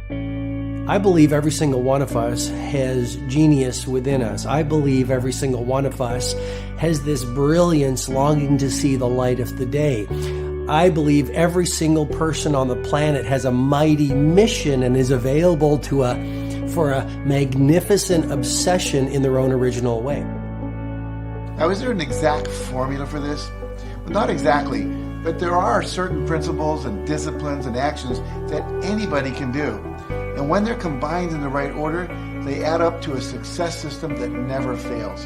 I believe every single one of us has genius within us. I believe every single one of us has this brilliance longing to see the light of the day. I believe every single person on the planet has a mighty mission and is available for a magnificent obsession in their own original way. Now, is there an exact formula for this? Well, not exactly, but there are certain principles and disciplines and actions that anybody can do. And when they're combined in the right order, they add up to a success system that never fails.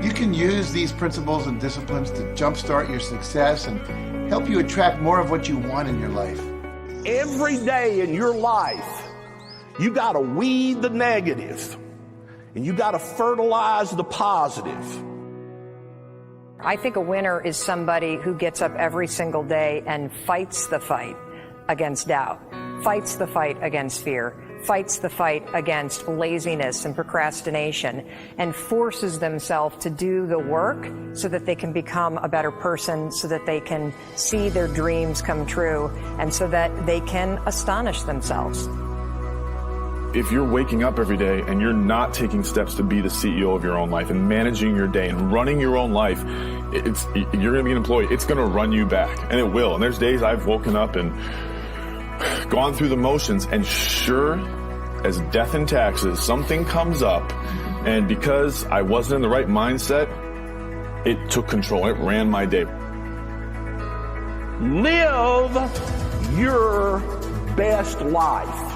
You can use these principles and disciplines to jumpstart your success and help you attract more of what you want in your life. Every day in your life, you got to weed the negative and you got to fertilize the positive. I think a winner is somebody who gets up every single day and fights the fight against doubt, fights the fight against fear, fights the fight against laziness and procrastination, and forces themselves to do the work so that they can become a better person, so that they can see their dreams come true, and so that they can astonish themselves. If you're waking up every day and you're not taking steps to be the CEO of your own life and managing your day and running your own life, you're going to be an employee. It's going to run you back, and it will. And there's days I've woken up and gone through the motions, and sure as death and taxes, something comes up, and because I wasn't in the right mindset, it took control. It ran my day. Live your best life.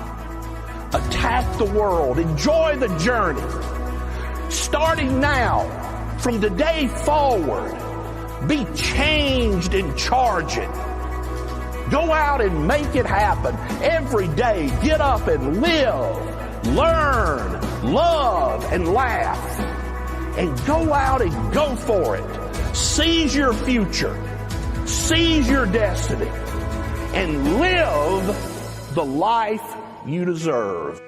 Attack the world. Enjoy the journey. Starting now, from today forward, be changed and charge it. Go out and make it happen. Every day, get up and live, learn, love, and laugh. And go out and go for it. Seize your future. Seize your destiny. And live the life you deserve.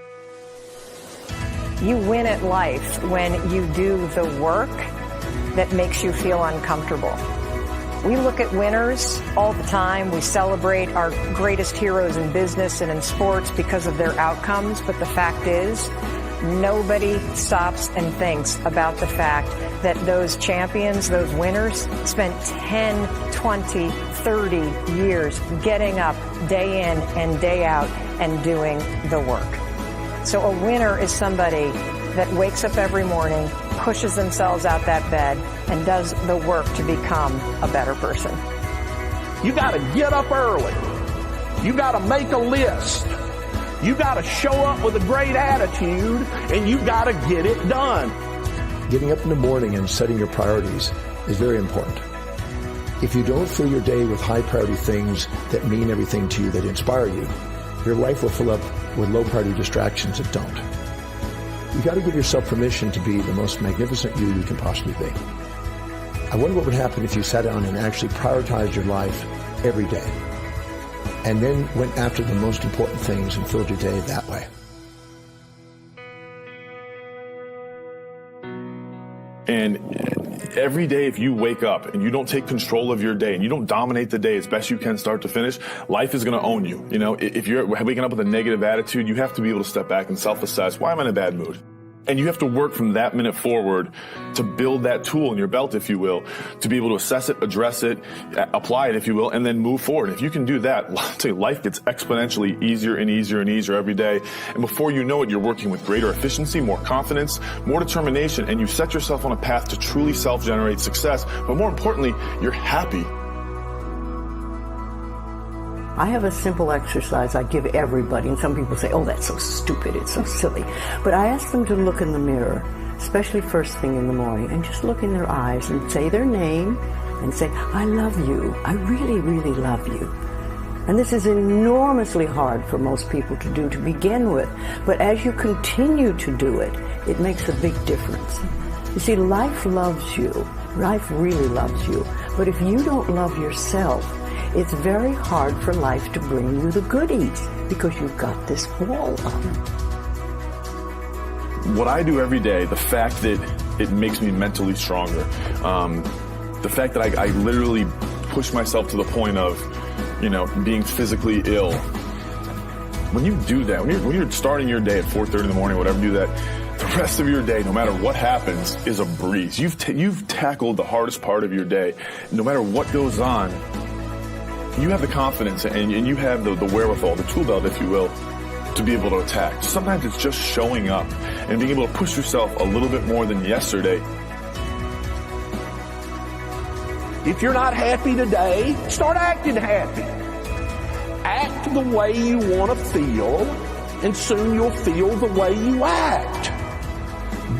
You win at life when you do the work that makes you feel uncomfortable. We look at winners all the time. We celebrate our greatest heroes in business and in sports because of their outcomes. But the fact is, nobody stops and thinks about the fact that those champions, those winners, spent 10, 20, 30 years getting up day in and day out and doing the work. So a winner is somebody that wakes up every morning, pushes themselves out that bed, and does the work to become a better person. You got to get up early. You got to make a list. You got to show up with a great attitude, and you got to get it done. Getting up in the morning and setting your priorities is very important. If you don't fill your day with high priority things that mean everything to you, that inspire you, your life will fill up with low priority distractions that don't. You got to give yourself permission to be the most magnificent you can possibly be. I wonder what would happen if you sat down and actually prioritized your life every day, and then went after the most important things and filled your day that way. And every day, if you wake up and you don't take control of your day and you don't dominate the day as best you can start to finish, life is going to own you. You know, if you're waking up with a negative attitude, you have to be able to step back and self-assess, why am I in a bad mood? And you have to work from that minute forward to build that tool in your belt, if you will, to be able to assess it, address it, apply it, if you will, and then move forward. If you can do that, I'll tell you, life gets exponentially easier and easier and easier every day. And before you know it, you're working with greater efficiency, more confidence, more determination, and you set yourself on a path to truly self-generate success. But more importantly, you're happy. I have a simple exercise I give everybody, and some people say, oh, that's so stupid, it's so silly. But I ask them to look in the mirror, especially first thing in the morning, and just look in their eyes and say their name and say, I love you. I really, really love you. And this is enormously hard for most people to do to begin with. But as you continue to do it, it makes a big difference. You see, life loves you. Life really loves you. But if you don't love yourself, it's very hard for life to bring you the goodies because you've got this wall up. What I do every day, the fact that it makes me mentally stronger, the fact that I literally push myself to the point of, being physically ill, When you do that, when you're starting your day at 4:30 in the morning, whatever, do that, the rest of your day, no matter what happens, is a breeze. You've tackled the hardest part of your day. No matter what goes on, you have the confidence and you have the wherewithal, the tool belt, if you will, to be able to attack. Sometimes it's just showing up and being able to push yourself a little bit more than yesterday. If you're not happy today, start acting happy. Act the way you want to feel, and soon you'll feel the way you act.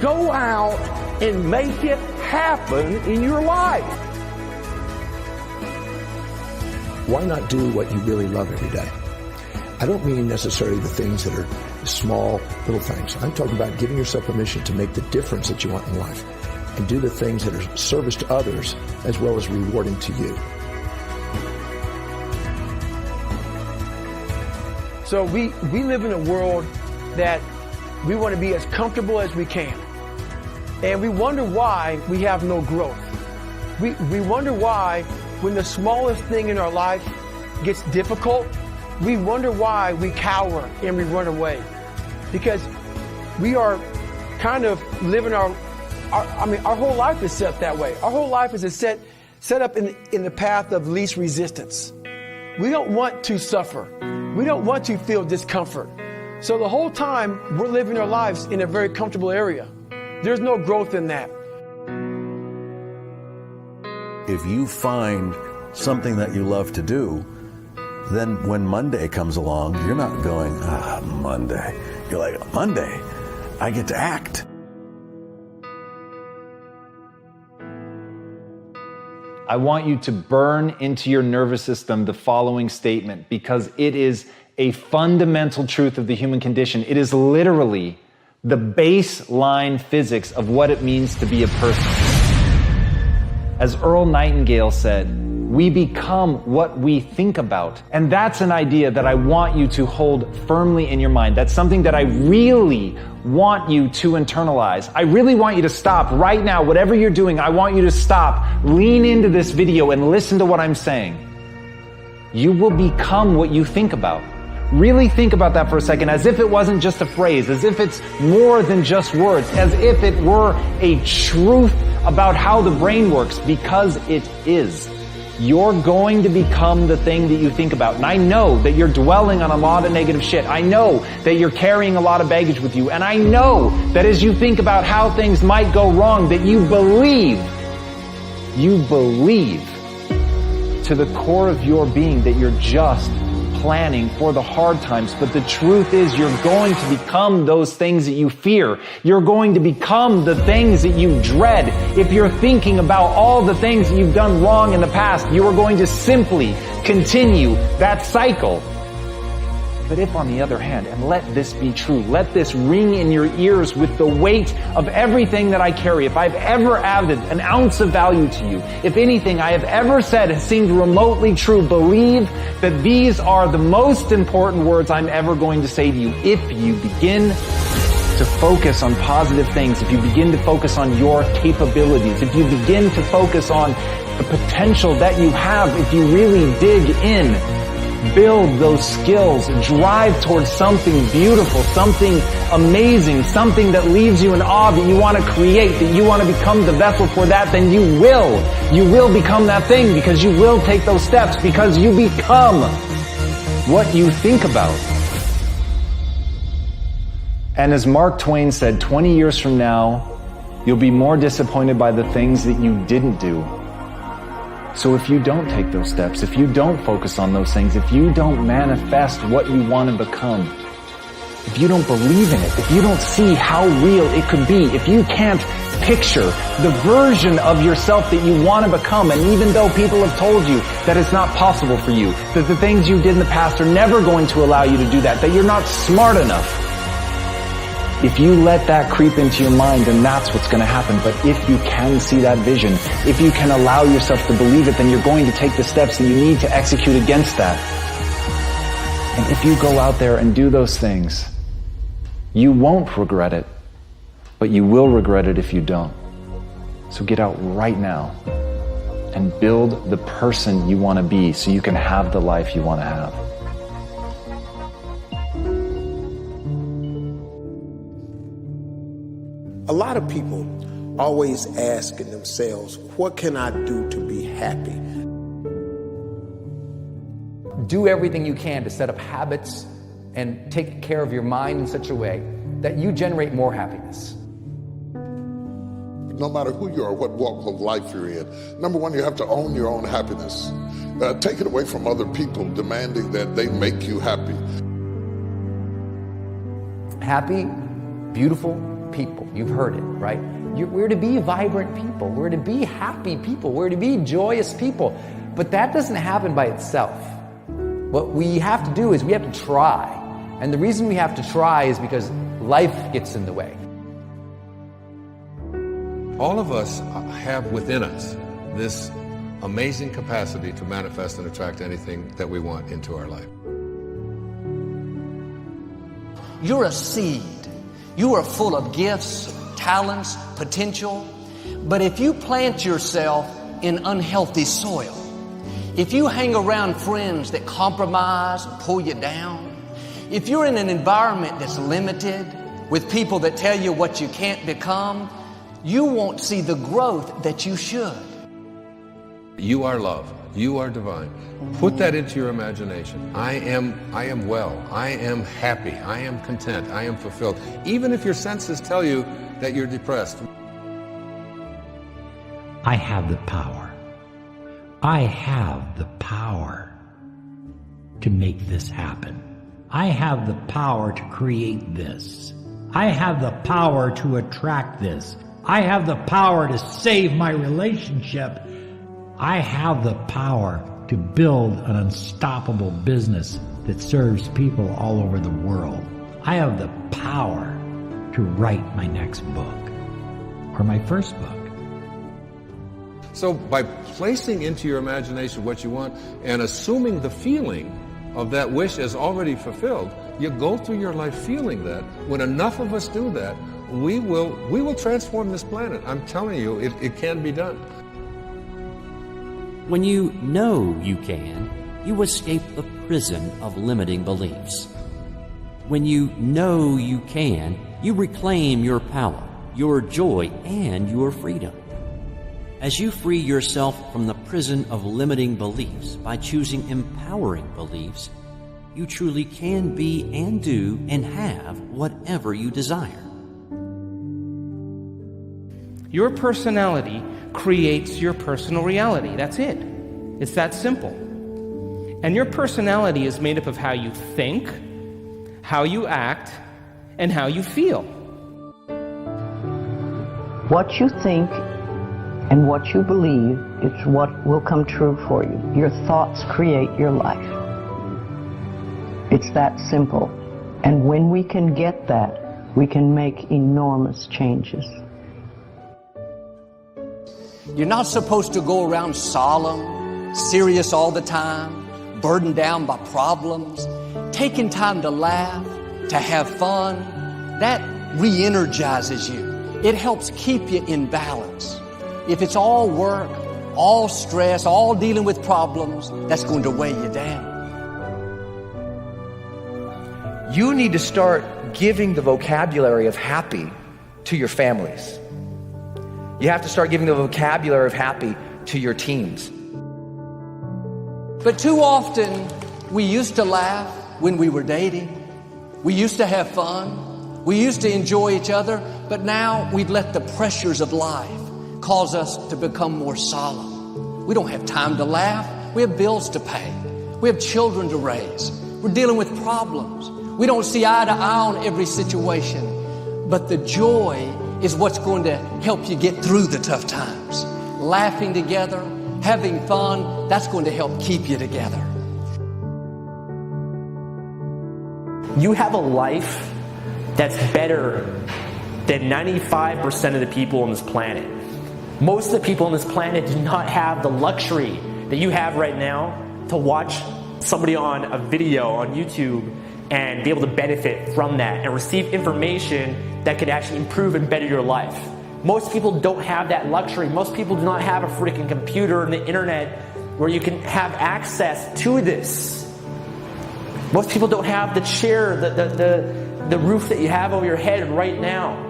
Go out and make it happen in your life. Why not do what you really love every day? I don't mean necessarily the things that are small, little things. I'm talking about giving yourself permission to make the difference that you want in life and do the things that are service to others as well as rewarding to you. So we live in a world that we want to be as comfortable as we can. And we wonder why we have no growth. We wonder why when the smallest thing in our life gets difficult, we wonder why we cower and we run away. Because we are kind of living our whole life is set that way. Our whole life is set up in the path of least resistance. We don't want to suffer. We don't want to feel discomfort. So the whole time we're living our lives in a very comfortable area. There's no growth in that. If you find something that you love to do, then when Monday comes along, you're not going, Monday. You're like, Monday, I get to act. I want you to burn into your nervous system the following statement, because it is a fundamental truth of the human condition. It is literally the baseline physics of what it means to be a person. As Earl Nightingale said, we become what we think about. And that's an idea that I want you to hold firmly in your mind. That's something that I really want you to internalize. I really want you to stop right now. Whatever you're doing, I want you to stop, lean into this video and listen to what I'm saying. You will become what you think about. Really think about that for a second, as if it wasn't just a phrase, as if it's more than just words, as if it were a truth about how the brain works, because it is. You're going to become the thing that you think about. And I know that you're dwelling on a lot of negative shit. I know that you're carrying a lot of baggage with you. And I know that as you think about how things might go wrong, that you believe to the core of your being that you're just planning for the hard times. But the truth is, you're going to become those things that you fear. You're going to become the things that you dread. If you're thinking about all the things that you've done wrong in the past, you are going to simply continue that cycle. But if, on the other hand, and let this be true, let this ring in your ears with the weight of everything that I carry, if I've ever added an ounce of value to you, if anything I have ever said has seemed remotely true, believe that these are the most important words I'm ever going to say to you. If you begin to focus on positive things, if you begin to focus on your capabilities, if you begin to focus on the potential that you have, if you really dig in, build those skills, drive towards something beautiful, something amazing, something that leaves you in awe, that you want to create, that you want to become the vessel for that, then you will become that thing, because you will take those steps, because you become what you think about. And as Mark Twain said, 20 years from now, you'll be more disappointed by the things that you didn't do. So if you don't take those steps, if you don't focus on those things, if you don't manifest what you want to become, if you don't believe in it, if you don't see how real it could be, if you can't picture the version of yourself that you want to become, and even though people have told you that it's not possible for you, that the things you did in the past are never going to allow you to do that you're not smart enough, if you let that creep into your mind, then that's what's going to happen. But if you can see that vision, if you can allow yourself to believe it, then you're going to take the steps that you need to execute against that. And if you go out there and do those things, you won't regret it, but you will regret it if you don't. So get out right now and build the person you want to be so you can have the life you want to have. A lot of people always asking themselves, what can I do to be happy? Do everything you can to set up habits and take care of your mind in such a way that you generate more happiness. No matter who you are, what walk of life you're in, number one, you have to own your own happiness. Take it away from other people demanding that they make you happy. Happy, beautiful people. You've heard it, right? We're to be vibrant people. We're to be happy people. We're to be joyous people. But that doesn't happen by itself. What we have to do is we have to try. And the reason we have to try is because life gets in the way. All of us have within us this amazing capacity to manifest and attract anything that we want into our life. You're a seed. You are full of gifts, talents, potential. But if you plant yourself in unhealthy soil, if you hang around friends that compromise and pull you down, if you're in an environment that's limited with people that tell you what you can't become, you won't see the growth that you should. You are love. You are divine. Put that into your imagination. I am well. I am happy. I am content. I am fulfilled. Even if your senses tell you that you're depressed. I have the power. I have the power to make this happen. I have the power to create this. I have the power to attract this. I have the power to save my relationship. I have the power to build an unstoppable business that serves people all over the world. I have the power to write my next book or my first book. So by placing into your imagination what you want and assuming the feeling of that wish as already fulfilled, you go through your life feeling that. When enough of us do that, we will transform this planet. I'm telling you, it can be done. When you know you can, you escape the prison of limiting beliefs. When you know you can, you reclaim your power, your joy, and your freedom. As you free yourself from the prison of limiting beliefs by choosing empowering beliefs, you truly can be and do and have whatever you desire. Your personality creates your personal reality. That's it. It's that simple. And your personality is made up of how you think, how you act, and how you feel. What you think and what you believe is what will come true for you. Your thoughts create your life. It's that simple. And when we can get that, we can make enormous changes. You're not supposed to go around solemn, serious all the time, burdened down by problems. Taking time to laugh, to have fun, that re-energizes you. It helps keep you in balance. If it's all work, all stress, all dealing with problems, that's going to weigh you down. You need to start giving the vocabulary of happy to your families. You have to start giving the vocabulary of happy to your teens. But too often, we used to laugh when we were dating. We used to have fun. We used to enjoy each other. But now we've let the pressures of life cause us to become more solemn. We don't have time to laugh. We have bills to pay. We have children to raise. We're dealing with problems. We don't see eye to eye on every situation. But the joy is what's going to help you get through the tough times. Laughing together, having fun, that's going to help keep you together. You have a life that's better than 95% of the people on this planet. Most of the people on this planet do not have the luxury that you have right now to watch somebody on a video on YouTube and be able to benefit from that and receive information that could actually improve and better your life. Most people don't have that luxury. Most people do not have a freaking computer and the internet where you can have access to this. Most people don't have the chair, the roof that you have over your head right now.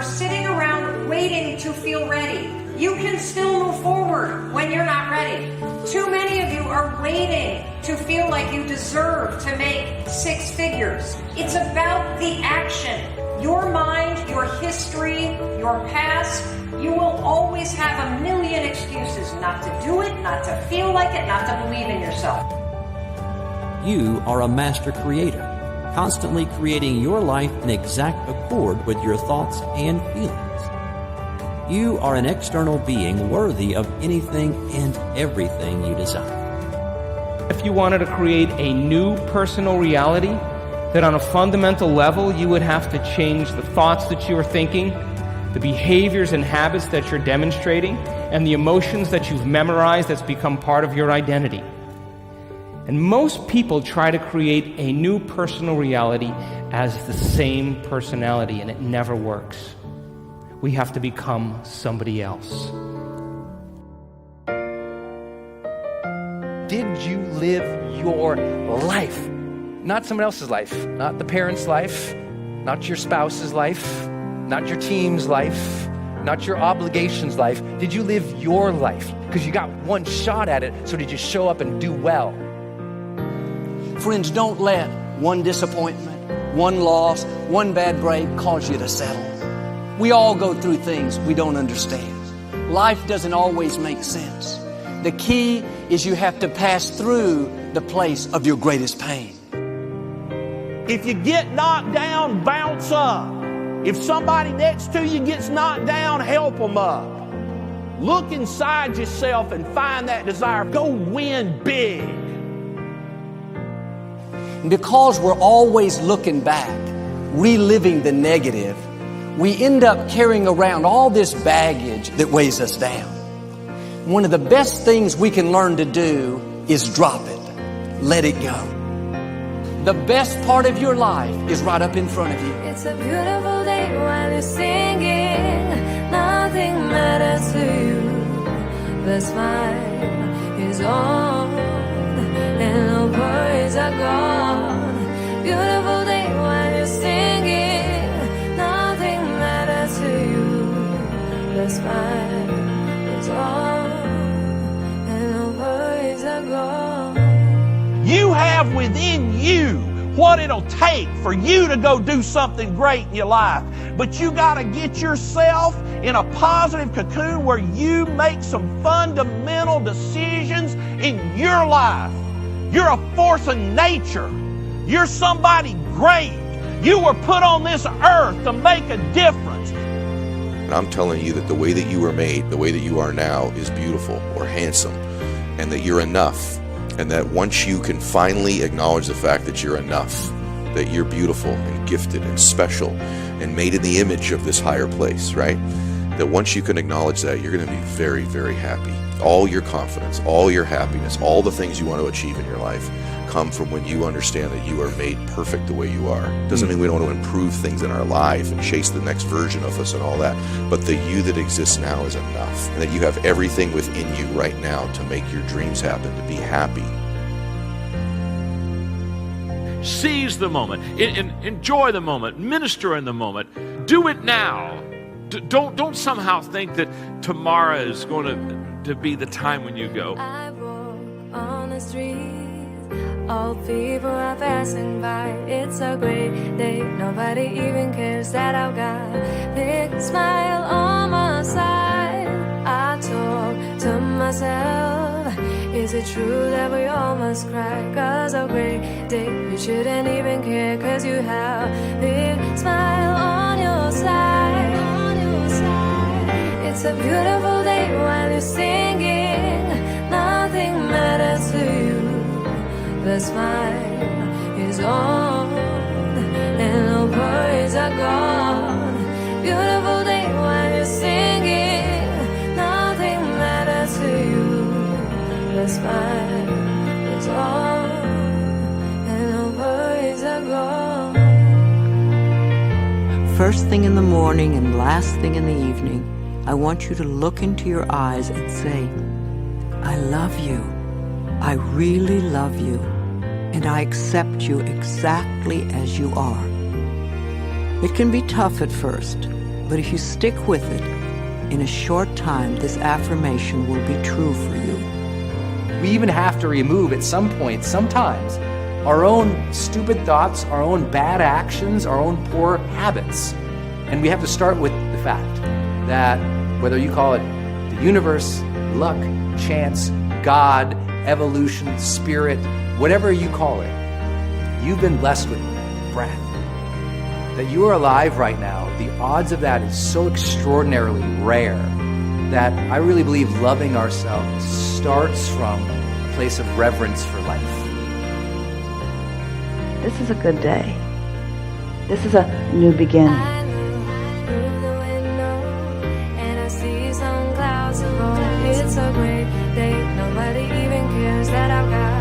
sitting around waiting to feel ready. You can still move forward when you're not ready. Too many of you are waiting to feel like you deserve to make 6 figures. It's about the action. Your mind, your history, your past, you will always have a million excuses not to do it, not to feel like it, not to believe in yourself. You are a master creator, constantly creating your life in exact accord with your thoughts and feelings. You are an external being worthy of anything and everything you desire. If you wanted to create a new personal reality, that on a fundamental level you would have to change the thoughts that you are thinking, the behaviors and habits that you're demonstrating, and the emotions that you've memorized that's become part of your identity. And most people try to create a new personal reality as the same personality, and it never works. We have to become somebody else. Did you live your life? Not someone else's life, not the parent's life, not your spouse's life, not your team's life, not your obligations life. Did you live your life? Because you got one shot at it, so did you show up and do well? Friends, don't let one disappointment, one loss, one bad break cause you to settle. We all go through things we don't understand. Life doesn't always make sense. The key is you have to pass through the place of your greatest pain. If you get knocked down, bounce up. If somebody next to you gets knocked down, help them up. Look inside yourself and find that desire. Go win big. Because we're always looking back, reliving the negative, we end up carrying around all this baggage that weighs us down. One of the best things we can learn to do is drop it. Let it go. The best part of your life is right up in front of you. It's a beautiful day while you're singing. Nothing matters to you. The smile is on and no worries are gone. Beautiful day while you're singing. Nothing matters to you. The smile is on and no worries are gone. You have within you what it'll take for you to go do something great in your life. But you got to get yourself in a positive cocoon where you make some fundamental decisions in your life. You're a force of nature. You're somebody great. You were put on this earth to make a difference. And I'm telling you that the way that you were made, the way that you are now, is beautiful or handsome, and that you're enough. And that once you can finally acknowledge the fact that you're enough, that you're beautiful and gifted and special and made in the image of this higher place, right? That once you can acknowledge that, you're going to be very, very happy. All your confidence, all your happiness, all the things you want to achieve in your life come from when you understand that you are made perfect the way you are. Doesn't mean we don't want to improve things in our life and chase the next version of us and all that, but the you that exists now is enough, and that you have everything within you right now to make your dreams happen, to be happy. Seize the moment, enjoy the moment, minister in the moment, do it now. Don't somehow think that tomorrow is going to be the time when you go. I walk on the street. All people are passing by. It's a great day. Nobody even cares that I've got a big smile on my side. I talk to myself. Is it true that we all must cry? 'Cause a great day, you shouldn't even care. 'Cause you have a big smile on your side. It's a beautiful day while you're singing. Nothing matters to you. The smile is on and no worries are gone. Beautiful day while you're singing. Nothing matters to you. The smile is on and no worries are gone. First thing in the morning and last thing in the evening, I want you to look into your eyes and say, I love you. I really love you. And I accept you exactly as you are. It can be tough at first, But if you stick with it, in a short time, this affirmation will be true for you. We even have to remove at some point, sometimes, our own stupid thoughts, our own bad actions, our own poor habits. And we have to start with the fact that whether you call it the universe, luck, chance, God, evolution, spirit, whatever you call it, you've been blessed with breath. That you are alive right now, the odds of that is so extraordinarily rare that I really believe loving ourselves starts from a place of reverence for life. This is a good day. This is a new beginning. I look through the window and I see some clouds of gold. It's a great day. Nobody even cares that I've got